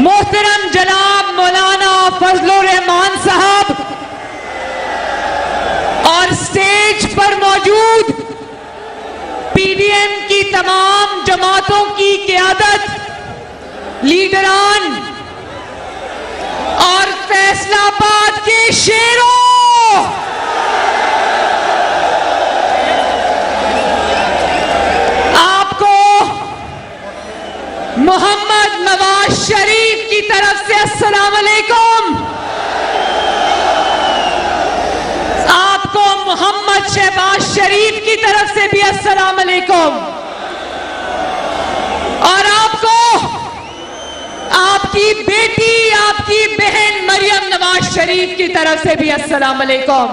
मोहतरम जनाब मौलाना फजलुर रहमान साहब और स्टेज पर मौजूद पीडीएम की तमाम जमातों की क़यादत, लीडरान और फैसलाबाद के शेरों, आपको मोहम्मद नवाज शरीफ की तरफ से अस्सलाम अलैकुम। आपको मोहम्मद शहबाज शरीफ की तरफ से भी अस्सलाम अलैकुम। और आपको आपकी बेटी, आपकी बहन मरियम नवाज शरीफ की तरफ से भी अस्सलाम अलैकुम।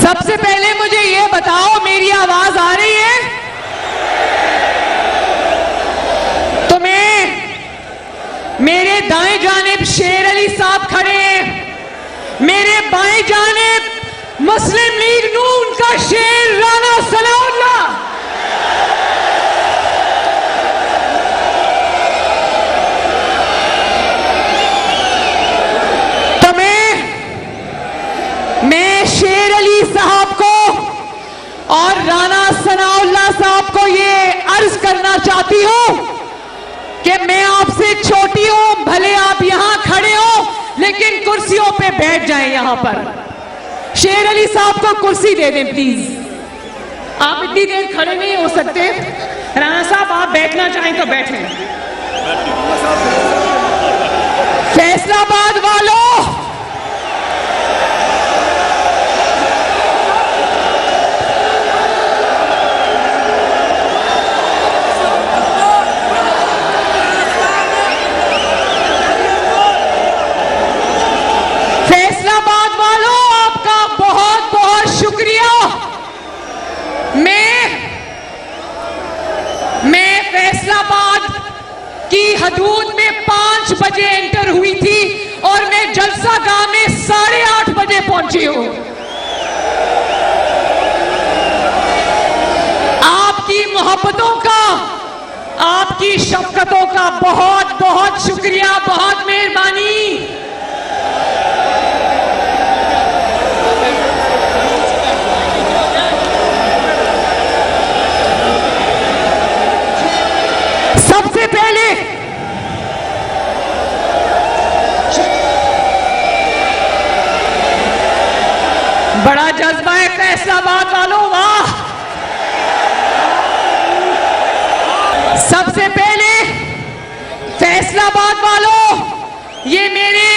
सबसे पहले मुझे ये बताओ, मेरी आवाज आ रही है? तुम्हें मेरे दाएं जानिब शेर अली साहब खड़े हैं, मेरे बाएं जानिब मुस्लिम लीग नून का शेर राना सनाउल्लाह, मैं शेर अली साहब को और राना सनाउल्लाह साहब को ये अर्ज करना चाहती हूं कि मैं आपसे छोटी हूं, भले आप यहां खड़े हो लेकिन कुर्सियों पे बैठ जाएं। यहां पर शेर अली साहब को कुर्सी दे दें प्लीज। आप इतनी देर खड़े नहीं हो सकते। राना साहब आप बैठना चाहें तो बैठें। फैसलाबाद वालों, मैं फैसलाबाद की हदूद में 5 बजे एंटर हुई थी और मैं जलसा गाह में 8:30 बजे पहुंची हूं। आपकी मोहब्बतों का, आपकी शफकतों का बहुत बहुत शुक्रिया, बहुत मेहरबानी। सबसे पहले बड़ा जज्बा है फैसलाबाद वालों, वाह। सबसे पहले फैसलाबाद वालों, ये मेरे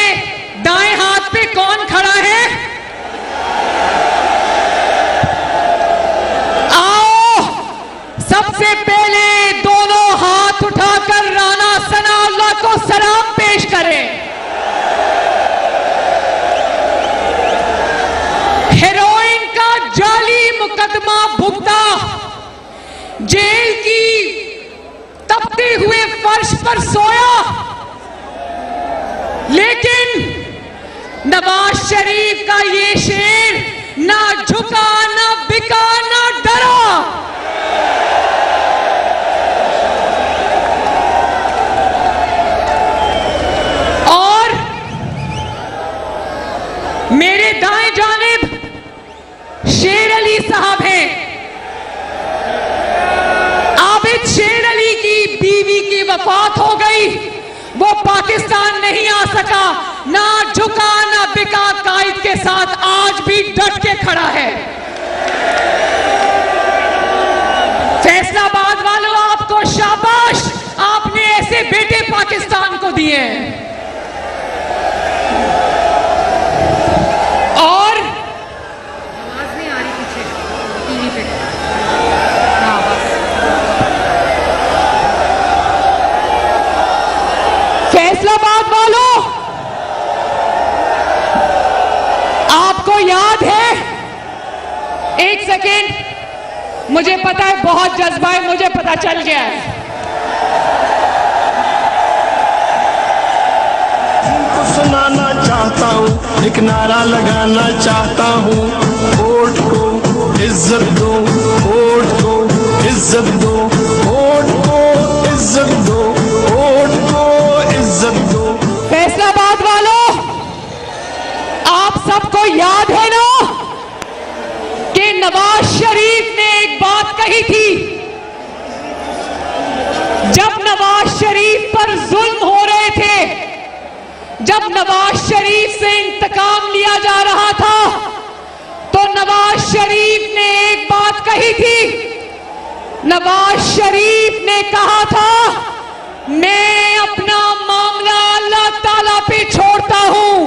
दाएं हाथ पे कौन खड़ा है? आओ सबसे पहले दोनों हाथ उठाकर राना सनाउल्लाह को सलाम पेश करें। हेरोइन का जाली मुकदमा भुगता, जेल की तपते हुए फर्श पर सोया, लेकिन नवाज शरीफ का ये शेर ना झुका, ना बिका, ना डरा। और मेरे दाएं जानिब शेर अली साहब हैं। आबिद शेर अली की बीवी की वफात हो गई, वो पाकिस्तान नहीं आ सका, ना झुका ना बिका, कायद के साथ आज भी डट के खड़ा है। फैसलाबाद वालों, आपको शाबाश, आपने ऐसे बेटे पाकिस्तान को दिए हैं। और आवाज नहीं आ रही पीछे टीवी पे। फैसलाबाद वालों, आपको याद है, एक सेकेंड, मुझे पता है बहुत जज्बा है, मुझे पता चल गया है। सुनाना चाहता हूँ, एक नारा लगाना चाहता हूँ, वोट को इज्जत दो, वोट को इज्जत दो, वोट को शरीफ ने एक बात कही थी, जब नवाज शरीफ पर जुल्म हो रहे थे, जब नवाज शरीफ से इंतकाम लिया जा रहा था, तो नवाज शरीफ ने एक बात कही थी। नवाज शरीफ ने कहा था, मैं अपना मामला अल्लाह ताला पे छोड़ता हूं।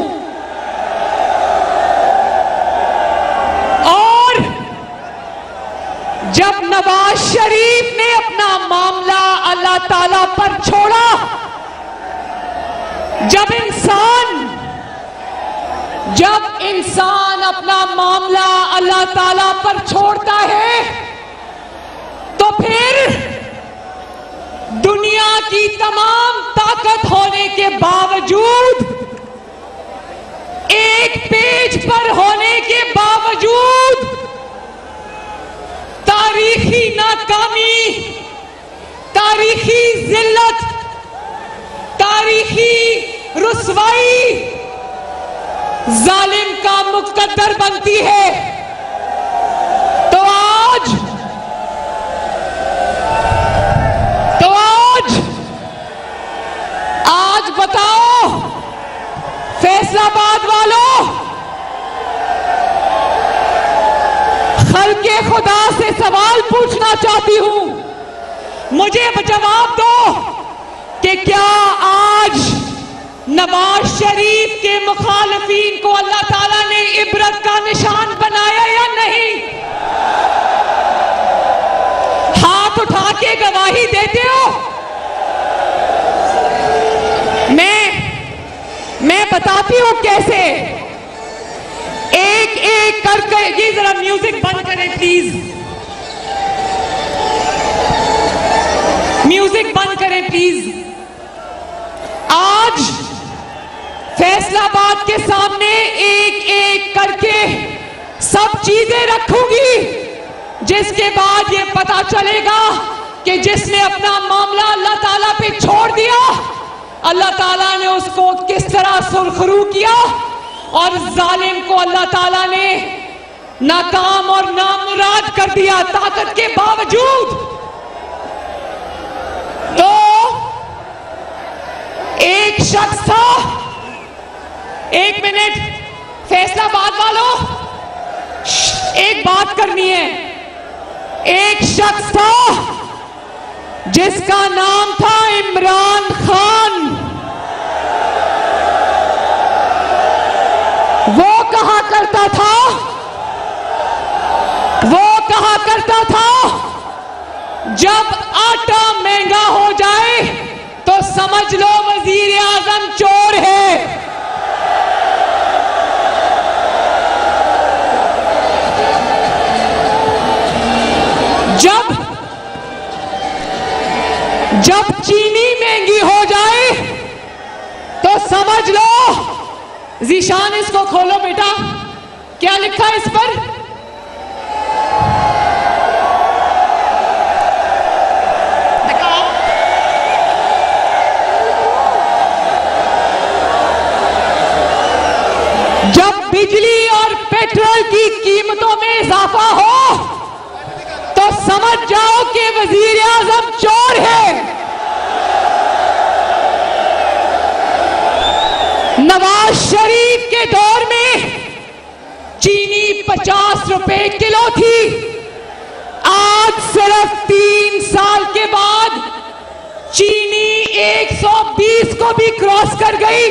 और जब नवाज शरीफ ने अपना मामला अल्लाह ताला पर छोड़ा, जब इंसान अपना मामला अल्लाह ताला पर छोड़ता है, तो फिर दुनिया की तमाम ताकत होने के बावजूद, एक पेज पर होने के बावजूद, तारीखी नाकामी, तारीखी जिल्लत, तारीखी रुसवाई जालिम का मुकद्दर बनती है। तो आज बताओ फैसलाबाद वालों, खल्के खुदा से सवाल पूछना चाहती हूं, मुझे जवाब दो कि क्या आज नवाज शरीफ के मुखालिफिन को अल्लाह ताला ने इबरत का निशान बनाया या नहीं? हाथ उठा के गवाही देते हो? मैं बताती हूं कैसे। एक एक करके, ये जरा म्यूजिक बंद करें प्लीज, म्यूजिक बंद करें प्लीज। आज फैसलाबाद के सामने एक एक करके सब चीजें रखूंगी, जिसके बाद ये पता चलेगा कि जिसने अपना मामला अल्लाह ताला पे छोड़ दिया, अल्लाह ताला ने उसको किस तरह सुरखरू किया, और जालिम को अल्लाह ताला ने नाकाम और नामुराद कर दिया ताकत के बावजूद। तो एक शख्स था, एक मिनट फैसलाबाद वालों, एक बात करनी है। एक शख्स था जिसका नाम था इमरान खान। वो कहा करता था जब आटा महंगा हो जाए तो समझ लो वजीर आजम चोर है। जब चीनी महंगी हो जाए तो समझ लो, जीशान इसको खोलो बेटा, क्या लिखा है इस पर? जब बिजली और पेट्रोल की कीमतों में इजाफा हो तो समझ जाओ कि वजीर आजम चोर है। नवाज शरीफ के दौर में चीनी 50 रुपए किलो थी, आज सिर्फ 3 साल के बाद चीनी 120 को भी क्रॉस कर गई।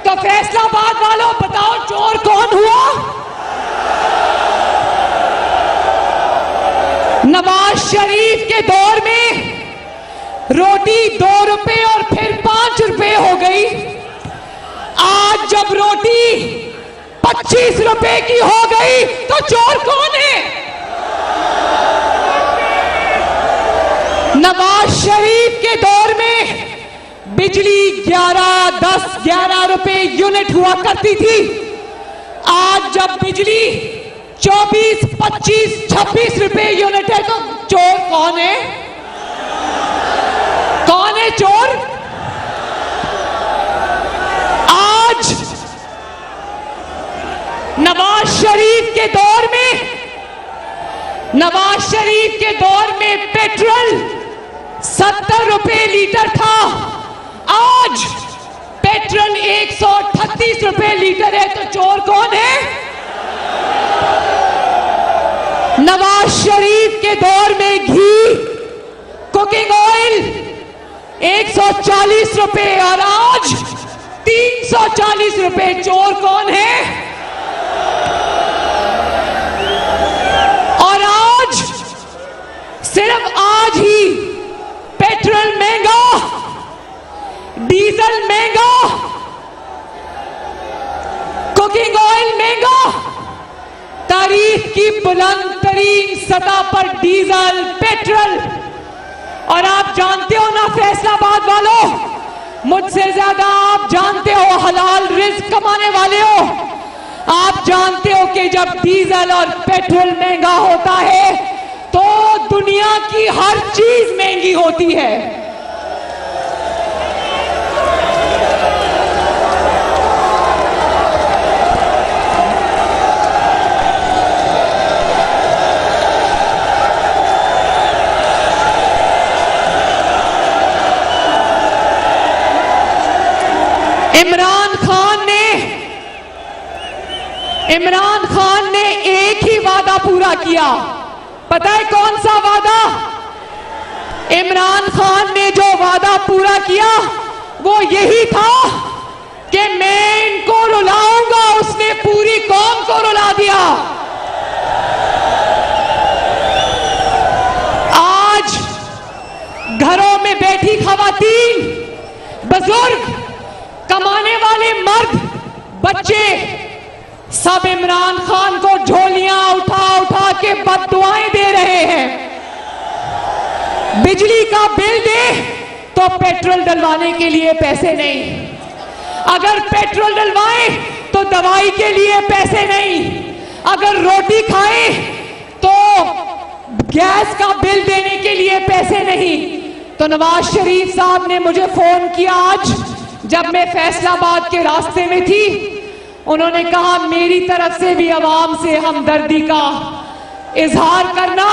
तो फैसलाबाद वालों बताओ चोर कौन हुआ? नवाज शरीफ के दौर में रोटी 2 रुपए और फिर 5 रुपए हो गई। आज जब रोटी 25 रुपए की हो गई तो चोर कौन है? नवाज शरीफ के दौर में बिजली 10-11 रुपए यूनिट हुआ करती थी। आज जब बिजली 24, 25, 26 रुपए यूनिट है तो चोर कौन है? कौन है चोर? आज नवाज शरीफ के दौर में नवाज शरीफ के दौर में पेट्रोल 70 रुपए लीटर था, आज पेट्रोल 138 रुपए लीटर है। तो चोर कौन है? नवाज शरीफ के दौर में घी, कुकिंग ऑयल 140 रुपए और आज 340 रुपए। चोर कौन है? और आज, सिर्फ आज ही पेट्रोल महंगा, डीजल महंगा, कुकिंग ऑयल महंगा, तारीख की बुलंद तरीन सतह पर डीजल, पेट्रोल। और आप जानते हो ना फैसलाबाद वालों, मुझसे ज्यादा आप जानते हो, हलाल रिस्क कमाने वाले हो, आप जानते हो कि जब डीजल और पेट्रोल महंगा होता है तो दुनिया की हर चीज महंगी होती है। इमरान खान ने एक ही वादा पूरा किया, पता है कौन सा वादा? इमरान खान ने जो वादा पूरा किया वो यही था कि मैं इनको रुलाऊंगा। उसने पूरी कौम को रुला दिया। आज घरों में बैठी खवातीन, बुजुर्ग, कमाने वाले मर्द, बच्चे सब इमरान खान को झोलियां उठा उठा के बद्दुआएं दे रहे हैं। बिजली का बिल दे तो पेट्रोल डलवाने के लिए पैसे नहीं, अगर पेट्रोल डलवाएं तो दवाई के लिए पैसे नहीं, अगर रोटी खाएं तो गैस का बिल देने के लिए पैसे नहीं। तो नवाज शरीफ साहब ने मुझे फोन किया आज जब मैं फैसलाबाद के रास्ते में थी। उन्होंने कहा मेरी तरफ से भी अवाम से हमदर्दी का इजहार करना,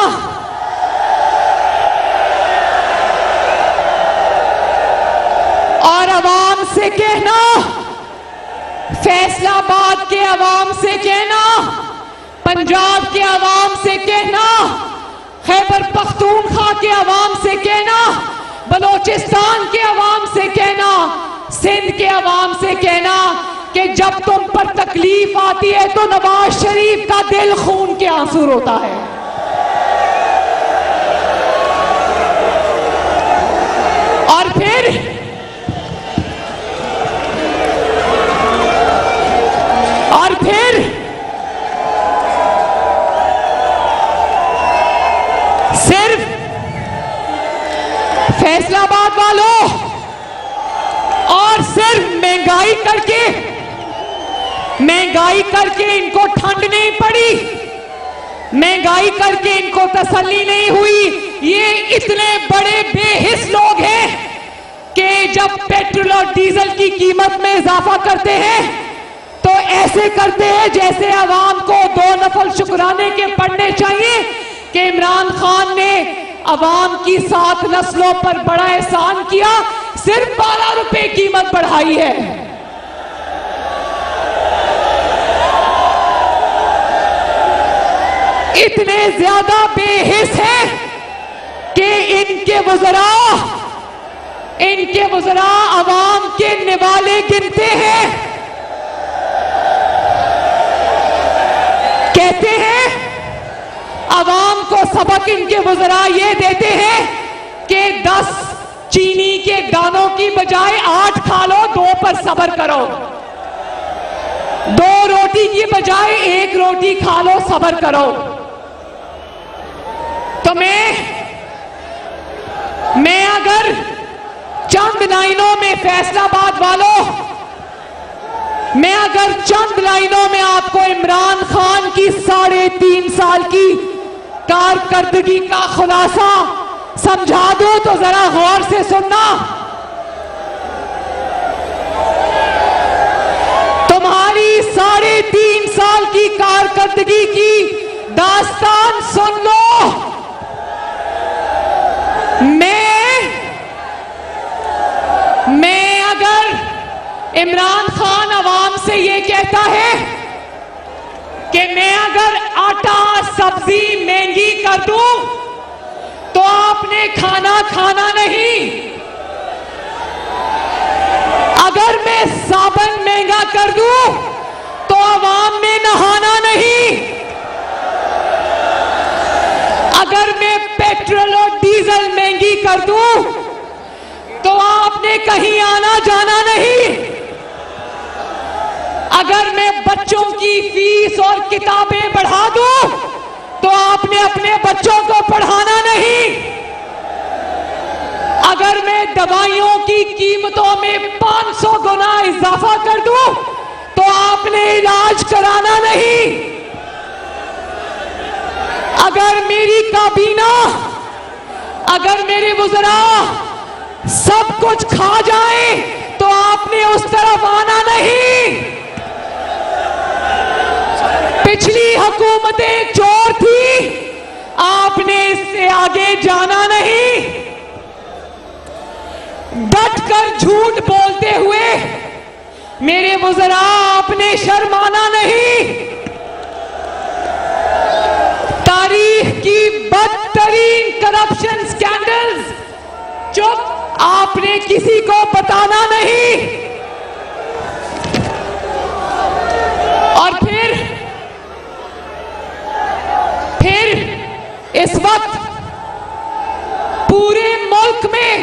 और अवाम से कहना, फैसलाबाद के अवाम से कहना, पंजाब के अवाम से कहना, खैबर पख्तूनख्वा के अवाम से कहना, बलोचिस्तान के अवाम से कहना, सिंध के अवाम से कहना कि जब तुम पर तकलीफ आती है तो नवाज शरीफ का दिल खून के आंसू रोता है। और फिर सिर्फ फैसलाबाद वालों और सिर्फ महंगाई करके इनको ठंड नहीं पड़ी, महंगाई करके इनको तसल्ली नहीं हुई। ये इतने बड़े बेहिस लोग हैं कि जब पेट्रोल और डीजल की कीमत में इजाफा करते हैं तो ऐसे करते हैं जैसे आवाम को 2 नफल शुक्राने के पढ़ने चाहिए कि इमरान खान ने आवाम की 7 नस्लों पर बड़ा एहसान किया, सिर्फ 12 रुपए कीमत बढ़ाई है। इतने ज्यादा बेहिस हैं कि इनके वज़रा आवाम के निवाले गिनते हैं, कहते हैं आवाम को सबक इनके वज़रा ये देते हैं कि 10 चीनी के दानों की बजाय 8 खा लो, 2 पर सब्र करो, 2 रोटी की बजाय 1 रोटी खा लो, सब्र करो। तो मैं अगर चंद लाइनों में फैसलाबाद वालों, मैं अगर चंद लाइनों में आपको इमरान खान की 3.5 साल की कारकर्दगी का खुलासा समझा दूं तो जरा गौर से सुनना। तुम्हारी 3.5 साल की कारकर्दगी की दास्तान सुन लो। मैं अगर इमरान खान अवाम से ये कहता है कि मैं अगर आटा सब्जी महंगी कर दूं तो आपने खाना खाना नहीं, अगर मैं साबुन महंगा कर दूं तो अवाम में नहाना नहीं, अगर मैं पेट्रोल और डीजल महंगी कर दूं तो आपने कहीं आना जाना नहीं, अगर मैं बच्चों की फीस और किताबें बढ़ा दूं तो आपने अपने बच्चों को पढ़ाना नहीं, अगर मैं दवाइयों की कीमतों में 500 गुना इजाफा कर दूं तो आपने इलाज कराना नहीं, अगर मेरी काबीना, अगर मेरे वुज़रा सब कुछ खा जाए तो आपने उस तरफ आना नहीं। पिछली हुकूमतें चोर थी, आपने इससे आगे जाना नहीं। डट कर झूठ बोलते हुए मेरे वुज़रा आपने शर्माना नहीं। तारीख की बदतरीन करप्शन स्कैंडल्स चुप, आपने किसी को बताना नहीं। और फिर इस वक्त पूरे मुल्क में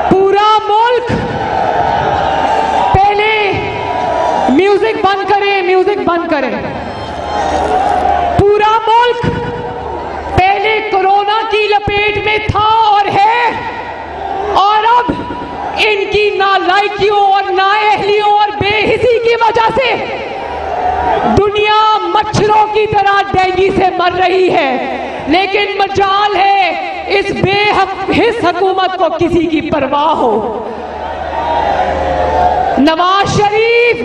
पूरा मुल्क, पहले म्यूजिक बंद करें। पूरा मुल्क पहले कोरोना की लपेट में था और है, और अब इनकी नालायकियों और नाअहलियों और बेहिसी की वजह से दुनिया मच्छरों की तरह डेंगू से मर रही है। लेकिन मजाल है इस बेहिस हुकूमत को किसी की परवाह हो। नवाज शरीफ,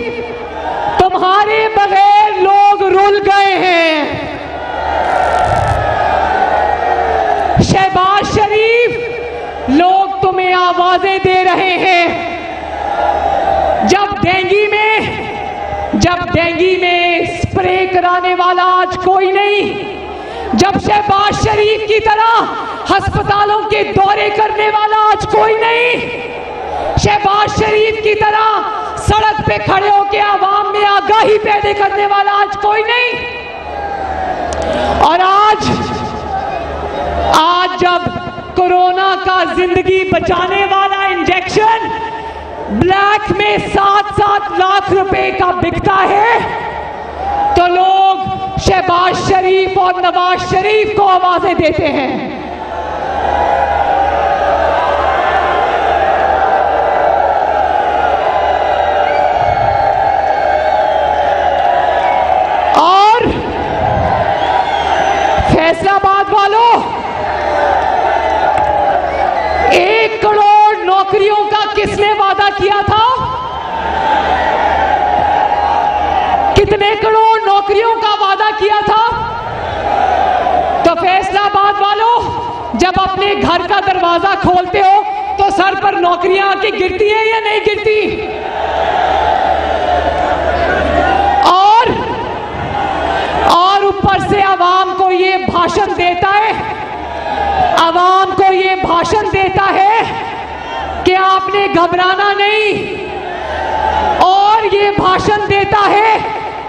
तुम्हारे बगैर लोग रुल गए हैं। शहबाज शरीफ, लोग तुम्हें आवाजें दे रहे हैं। जब डेंगू में स्प्रे कराने वाला आज कोई नहीं, जब शहबाज शरीफ की तरह अस्पतालों के दौरे करने वाला आज कोई नहीं, शहबाज शरीफ की तरह सड़क पे खड़े होकर आवाम में आगाही पैदा करने वाला आज कोई नहीं। और आज जब कोरोना का जिंदगी बचाने वाला इंजेक्शन ब्लैक में 7-7 लाख रुपए का बिकता है तो लोग शहबाज शरीफ और नवाज शरीफ को आवाजें देते हैं। और फैसलाबाद वालों, 1 करोड़ नौकरियों का किसने वादा किया था? कितने करोड़ नौकरियों का वादा किया था? तो फैसलाबाद वालों, जब अपने घर का दरवाजा खोलते हो तो सर पर नौकरियां आके गिरती हैं या नहीं गिरती? और ऊपर से आवाम को ये भाषण देता है, आवाम को ये भाषण देता है कि आपने घबराना नहीं, और ये भाषण देता है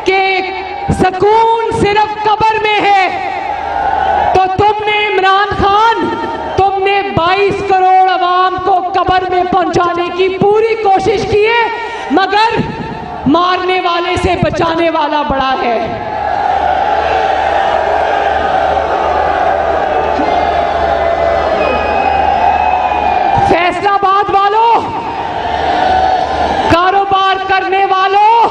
कि सुकून सिर्फ कब्र में है। तो तुमने इमरान खान, तुमने 22 करोड़ आवाम को कब्र में पहुंचाने की पूरी कोशिश की है, मगर मारने वाले से बचाने वाला बड़ा है। फैसलाबाद वालों, कारोबार करने वालों,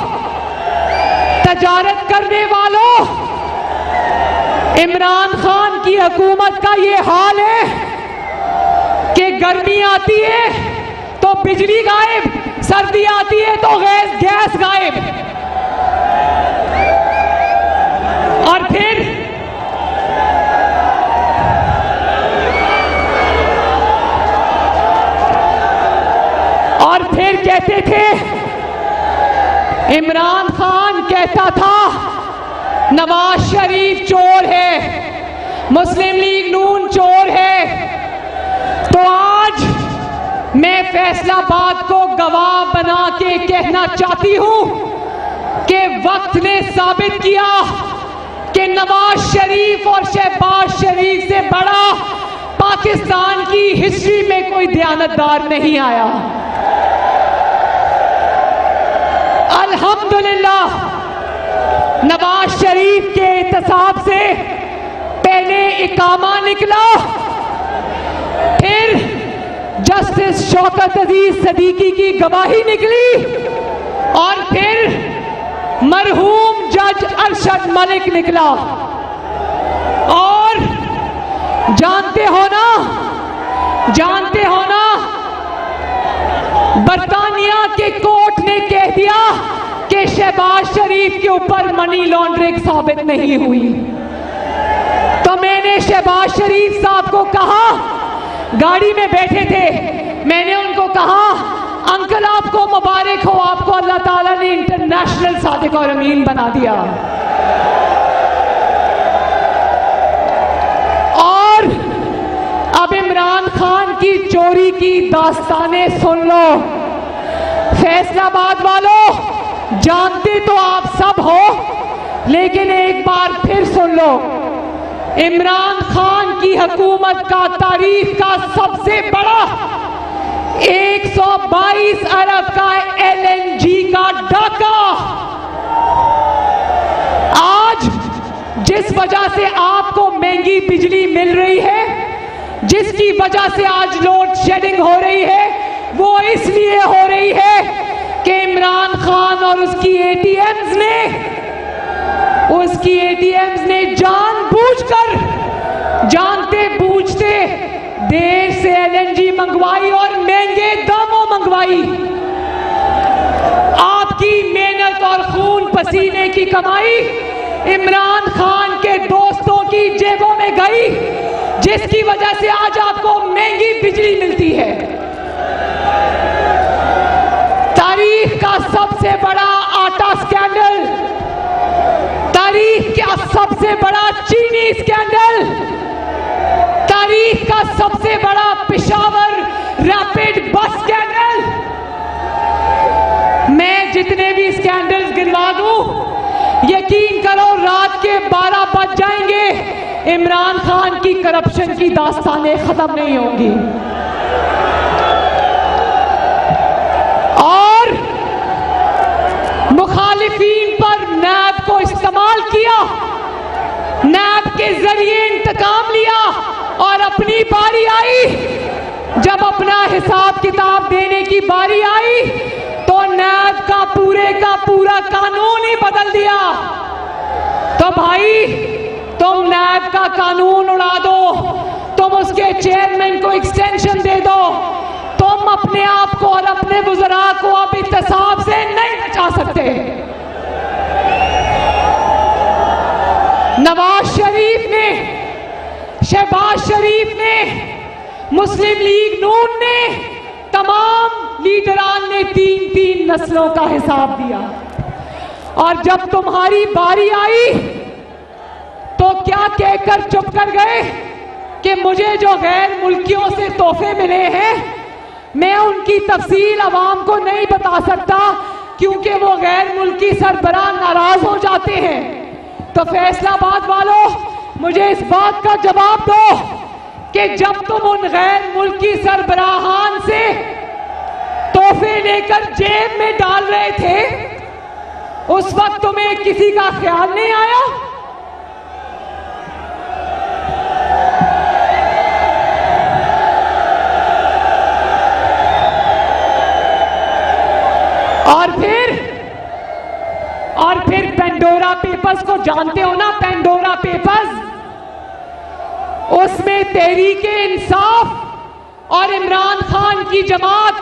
तजारत करने वालों, इमरान खान की हुकूमत का ये हाल है कि गर्मी आती है तो बिजली गायब, सर्दी आती है तो गैस गायब, और फिर कहते थे, इमरान खान कहता था नवाज शरीफ चोर है, मुस्लिम लीग नून चोर है। तो आज मैं फैसलाबाद को गवाह बना के कहना चाहती हूं कि वक्त ने साबित किया कि नवाज शरीफ और शहबाज शरीफ से बड़ा पाकिस्तान की हिस्ट्री में कोई दयानतदार नहीं आया। अल्हम्दुलिल्लाह नवाज शरीफ के एहतसाब से पहले इकामा निकला, फिर जस्टिस शौकत अजीज सदीकी की गवाही निकली और फिर मरहूम जज अरशद मलिक निकला। और जानते हो ना बरतानिया के कोर्ट ने कह दिया कि शहबाज शरीफ के ऊपर मनी लॉन्ड्रिंग साबित नहीं हुई। तो मैंने शहबाज शरीफ साहब को कहा, गाड़ी में बैठे थे, मैंने उनको कहा अंकल आपको मुबारक हो, आपको अल्लाह ताला ने इंटरनेशनल सादिक और अमीन बना दिया। और अब इमरान खान की चोरी की दास्तानें सुन लो। फैसलाबाद वालों, जानते तो आप सब हो, लेकिन एक बार फिर सुन लो। इमरान खान की हुकूमत का तारीख का सबसे बड़ा 122 अरब का LNG का डाका, आज जिस वजह से आपको महंगी बिजली मिल रही है, जिसकी वजह से आज लोड शेडिंग हो रही है, वो इसलिए हो रही है कि इमरान खान और उसकी ATMs ने जानबूझकर, जानते बूझते देश से LNG मंगवाई और महंगे दामों मंगवाई। आपकी मेहनत और खून पसीने की कमाई इमरान खान के दोस्तों की जेबों में गई, जिसकी वजह से आज आपको महंगी बिजली मिलती है। तारीख का सबसे बड़ा आटा स्कैंडल, तारीख का सबसे बड़ा चीनी स्कैंडल, तारीख का सबसे बड़ा पेशावर रैपिड बस स्कैंडल। मैं जितने भी स्कैंडल्स गिनवा दूं, यकीन करो रात के 12 बज जाएंगे, इमरान खान की करप्शन की दास्तानें खत्म नहीं होंगी। और मुखालिफीन पर नैब को इस्तेमाल किया, नैब के जरिए इंतकाम लिया, और अपनी बारी आई, जब अपना हिसाब किताब देने की बारी आई तो नैब का पूरा कानून ही बदल दिया। तो भाई तुम नैब का कानून उड़ा दो, तुम उसके चेयरमैन को एक्सटेंशन दे दो, तुम अपने आप को और अपने वुज़रा को अब इत्तेसाब से नहीं बचा सकते। नवाज शरीफ ने, शहबाज शरीफ ने, मुस्लिम लीग नून ने, तमाम लीडरान ने 3-3 नस्लों का हिसाब दिया। और जब तुम्हारी बारी आई तो क्या कहकर चुप कर गए कि मुझे जो गैर मुल्कियों से तोहफे मिले हैं, मैं उनकी तफसील अवाम को नहीं बता सकता, क्योंकि वो गैर मुल्की सरबराह नाराज हो जाते हैं। तो फैसलाबाद वालों, मुझे इस बात का जवाब दो कि जब तुम उन गैर मुल्की सरबराहान से तोहफे लेकर जेब में डाल रहे थे, उस वक्त तुम्हें किसी का ख्याल नहीं आया? और फिर पेंडोरा पेपर्स को जानते हो ना? पेंडोरा पेपर्स उसमें तहरीक-ए-इंसाफ और इमरान खान की जमात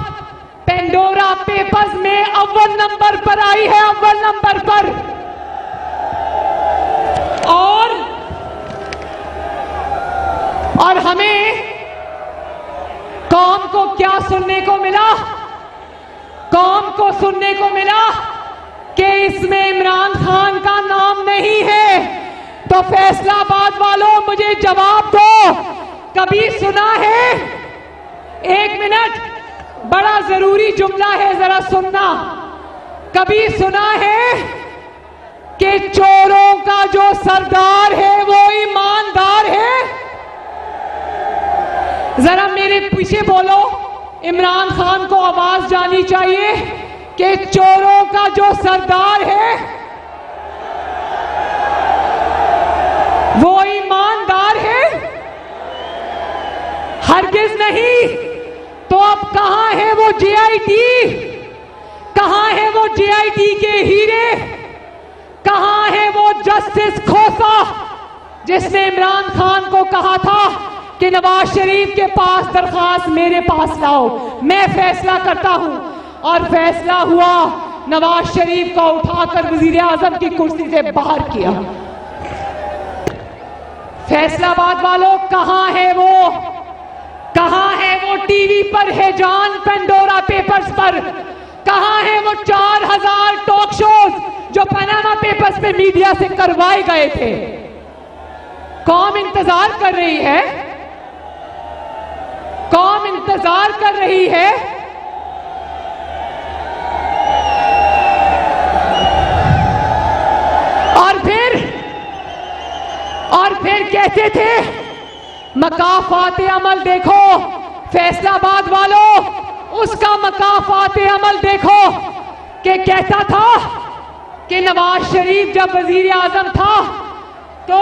पेंडोरा पेपर्स में अव्वल नंबर पर आई है, अव्वल नंबर पर। और हमें कौम को क्या सुनने को मिला? कौम को सुनने को मिला कि इसमें इमरान खान का नाम नहीं है। तो फैसलाबाद वालों, मुझे जवाब दो, कभी सुना है? एक मिनट, बड़ा जरूरी जुमला है, जरा सुनना। कभी सुना है कि चोरों का जो सरदार है वो ईमानदार है? जरा मेरे पीछे बोलो, इमरान खान को आवाज जानी चाहिए कि चोरों का जो सरदार है वो ईमानदार है? हरगिज नहीं। तो अब कहां है वो जेआईटी? कहां है वो जेआईटी के हीरे? कहां है वो जस्टिस खोसा जिसने इमरान खान को कहा था कि नवाज शरीफ के पास दरखास्त मेरे पास लाओ, मैं फैसला करता हूं? और फैसला हुआ, नवाज शरीफ को उठाकर वजीर आजम की कुर्सी से बाहर किया। फैसलाबाद वालों, कहां है वो? कहां है वो टीवी पर है जान पेंडोरा पेपर्स पर? कहां है वो 4000 टॉक शोज जो पनामा पेपर्स पे मीडिया से करवाए गए थे? कौम इंतजार कर रही है, कौम इंतजार कर रही है। और फिर कहते थे मकाफाते अमल देखो। फैसलाबाद वालों, उसका मकाफाते अमल देखो कि कहता था कि नवाज शरीफ जब वजीर आजम था तो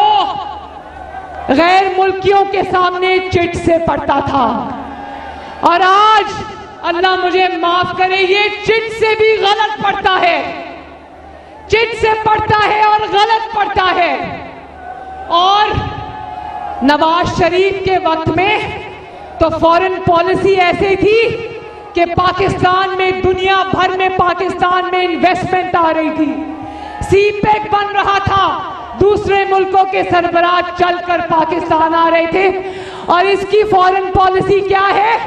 गैर मुल्कियों के सामने चिट से पढ़ता था, और आज अल्लाह मुझे माफ करे, ये चिट से भी गलत पढ़ता है, चिट से पढ़ता है और गलत पढ़ता है। और नवाज शरीफ के वक्त में तो फॉरेन पॉलिसी ऐसी थी कि पाकिस्तान में, दुनिया भर में पाकिस्तान में इन्वेस्टमेंट आ रही थी, सीपेक बन रहा था, दूसरे मुल्कों के सरबराह चलकर पाकिस्तान आ रहे थे। और इसकी फॉरेन पॉलिसी क्या है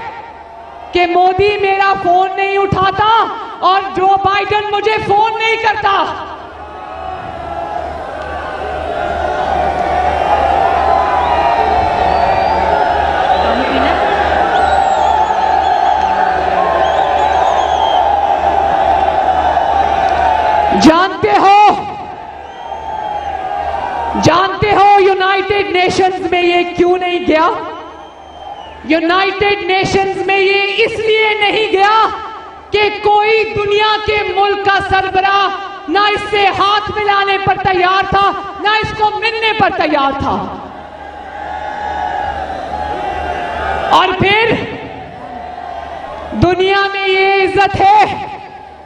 कि मोदी मेरा फोन नहीं उठाता और जो बाइडेन मुझे फोन नहीं करता। जानते हो यूनाइटेड नेशंस में ये क्यों नहीं गया? यूनाइटेड नेशंस में ये इसलिए नहीं गया कि कोई दुनिया के मुल्क का सरबराह ना इससे हाथ मिलाने पर तैयार था, ना इसको मिलने पर तैयार था। और फिर दुनिया में ये इज्जत है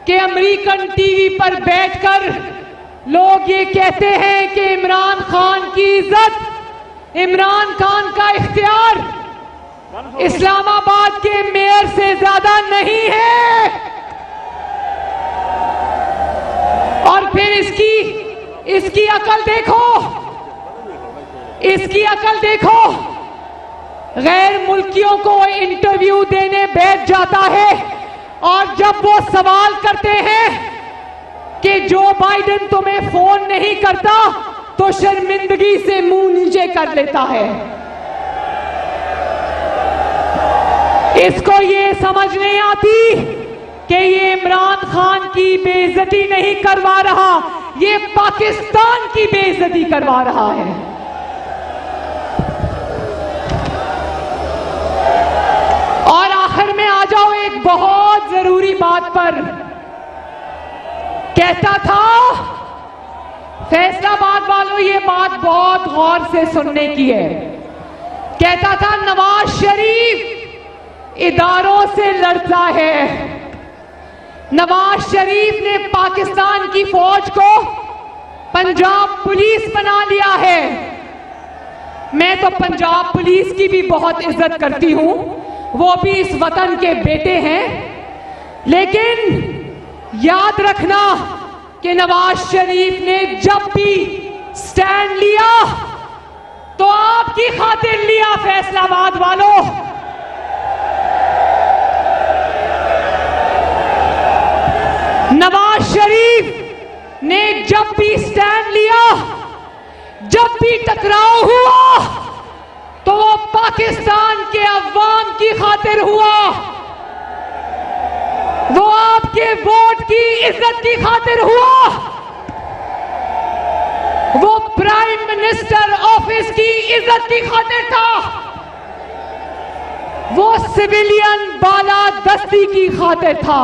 कि अमेरिकन टीवी पर बैठकर लोग ये कहते हैं कि इमरान खान की इज्जत, इमरान खान का इख्तियार इस्लामाबाद के मेयर से ज्यादा नहीं है। और फिर इसकी अकल देखो, इसकी अकल देखो, गैर मुल्कियों को इंटरव्यू देने बैठ जाता है और जब वो सवाल करते हैं कि जो बाइडेन तुम्हें फोन नहीं करता तो शर्मिंदगी से मुंह नीचे कर लेता है। इसको ये समझ नहीं आती कि ये इमरान खान की बेइज्जती नहीं करवा रहा, ये पाकिस्तान की बेइज्जती करवा रहा है। और आखिर में आ जाओ एक बहुत जरूरी बात पर। कहता था फैसलाबाद वालों, ये बात बहुत गौर से सुनने की है, कहता था नवाज शरीफ इदारों से लड़ता है। नवाज शरीफ ने पाकिस्तान की फौज को पंजाब पुलिस बना लिया है। मैं तो पंजाब पुलिस की भी बहुत इज्जत करती हूं, वो भी इस वतन के बेटे हैं। लेकिन याद रखना कि नवाज शरीफ ने जब भी स्टैंड लिया तो आपकी खातिर लिया फैसलाबाद वालों। नवाज शरीफ ने जब भी स्टैंड लिया, जब भी टकराव हुआ तो वो पाकिस्तान के अवाम की खातिर हुआ, वो आपके वोट की इज्जत की खातिर हुआ, वो प्राइम मिनिस्टर ऑफिस की इज्जत की खातिर था, वो सिविलियन बालादस्ती की खातिर था।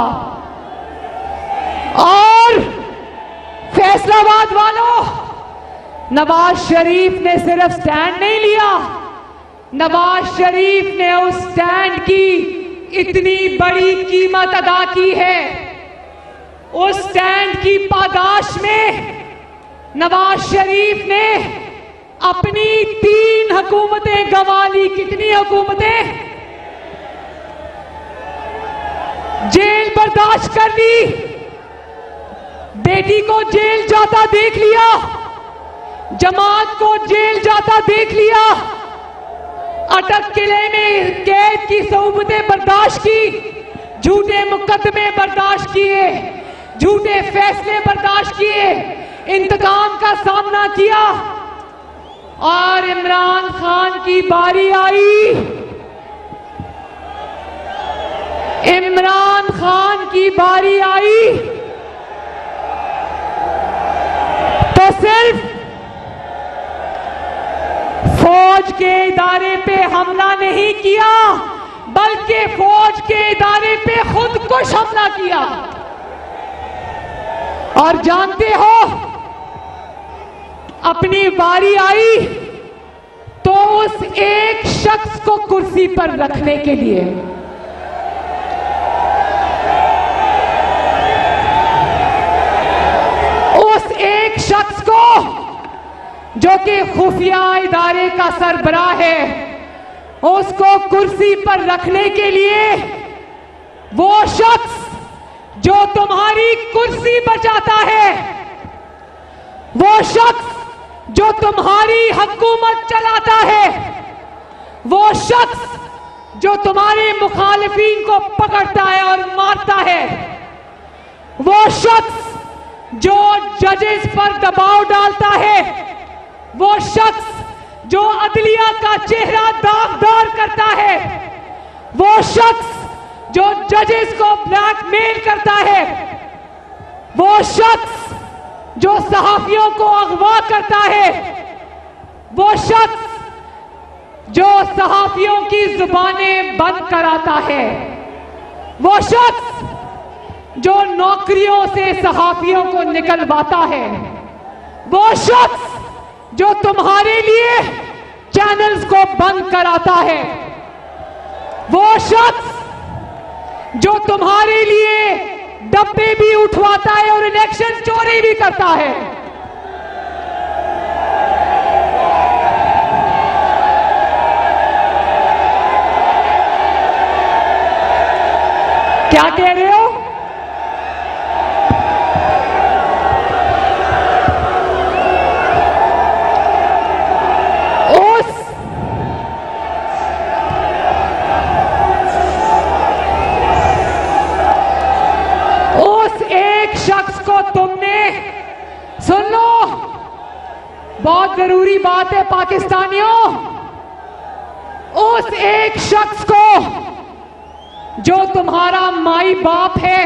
और फैसलाबाद वालों, नवाज शरीफ ने सिर्फ स्टैंड नहीं लिया, नवाज शरीफ ने उस स्टैंड की इतनी बड़ी कीमत अदा की है। उस स्टैंड की पादाश में नवाज शरीफ ने अपनी 3 हुकूमतें गंवा ली। कितनी हुकूमतें? जेल बर्दाश्त कर ली, बेटी को जेल जाता देख लिया, जमात को जेल जाता देख लिया, अटक किले में कैद की सऊबतें बर्दाश्त की, झूठे मुकदमे बर्दाश्त किए, झूठे फैसले बर्दाश्त किए, इंतकाम का सामना किया। और इमरान खान की बारी आई, इमरान खान की बारी आई तो सिर्फ फौज के इदारे पे हमला नहीं किया, बल्कि फौज के इदारे पे खुद कुछ हमला किया। और जानते हो, अपनी बारी आई तो उस एक शख्स को कुर्सी पर रखने के लिए उस एक शख्स को जो कि खुफिया इदारे का सरबराह है, उसको कुर्सी पर रखने के लिए वो शख्स जो तुम्हारी कुर्सी बचाता है, वो शख्स जो तुम्हारी हुकूमत चलाता है, वो शख्स जो तुम्हारे मुखालिफिन को पकड़ता है और मारता है, वो शख्स जो जजेस पर दबाव डालता है, वो शख्स जो अदलिया का चेहरा दागदार करता है, वो शख्स जो जजेस को ब्लैकमेल करता है, वो शख्स जो सहाफियों को अगवा करता है, वो शख्स जो सहाफियों की जुबानें बंद कराता है, वो शख्स जो नौकरियों से सहाफियों को निकलवाता है, वो शख्स जो तुम्हारे लिए चैनल्स को बंद कराता है, वो शख्स जो तुम्हारे लिए डब्बे भी उठवाता है और इलेक्शन चोरी भी करता है। क्या कह रहे हो? सुन लो, बहुत जरूरी बात है पाकिस्तानियों, उस एक शख्स को जो तुम्हारा माई बाप है,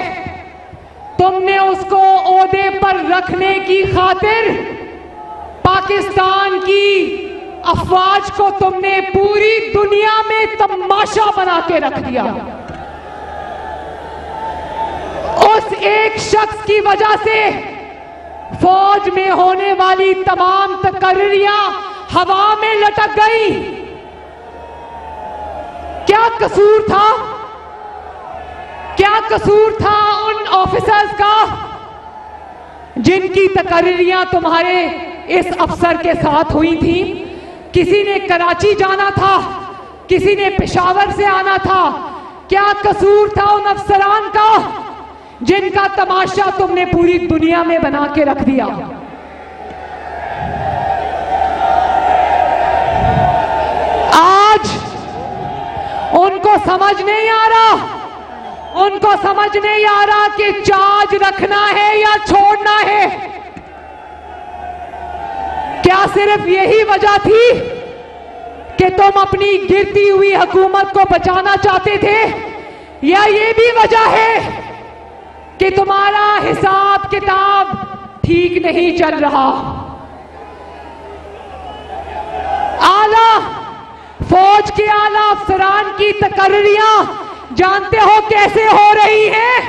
तुमने उसको ओहदे पर रखने की खातिर पाकिस्तान की अफवाज को तुमने पूरी दुनिया में तमाशा बना के रख दिया। उस एक शख्स की वजह से फौज में होने वाली तमाम तकर्रियां हवा में लटक गई। क्या कसूर था? क्या कसूर था उन ऑफिसर्स का जिनकी तकर्रियां तुम्हारे इस अफसर के साथ हुई थी? किसी ने कराची जाना था, किसी ने पेशावर से आना था। क्या कसूर था उन अफसरान का जिनका तमाशा तुमने पूरी दुनिया में बना के रख दिया? आज उनको समझ नहीं आ रहा, उनको समझ नहीं आ रहा कि चार्ज रखना है या छोड़ना है। क्या सिर्फ यही वजह थी कि तुम अपनी गिरती हुई हुकूमत को बचाना चाहते थे, या ये भी वजह है कि तुम्हारा हिसाब किताब ठीक नहीं चल रहा? आला फौज के आला अफसरान की तकर्रियां जानते हो कैसे हो रही हैं?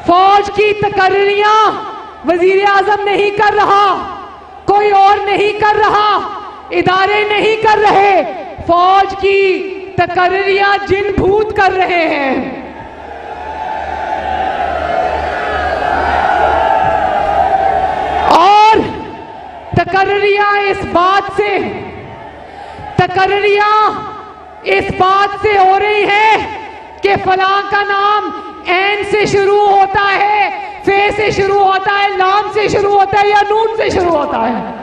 फौज की तकर्रियां वजीर आजम नहीं कर रहा, कोई और नहीं कर रहा, इदारे नहीं कर रहे, फौज की तकर्रियां जिन भूत कर रहे हैं। और तकर्रियां इस बात से हो रही है कि फलां का नाम एन से शुरू होता है, फे से शुरू होता है, लाम से शुरू होता है या नून से शुरू होता है।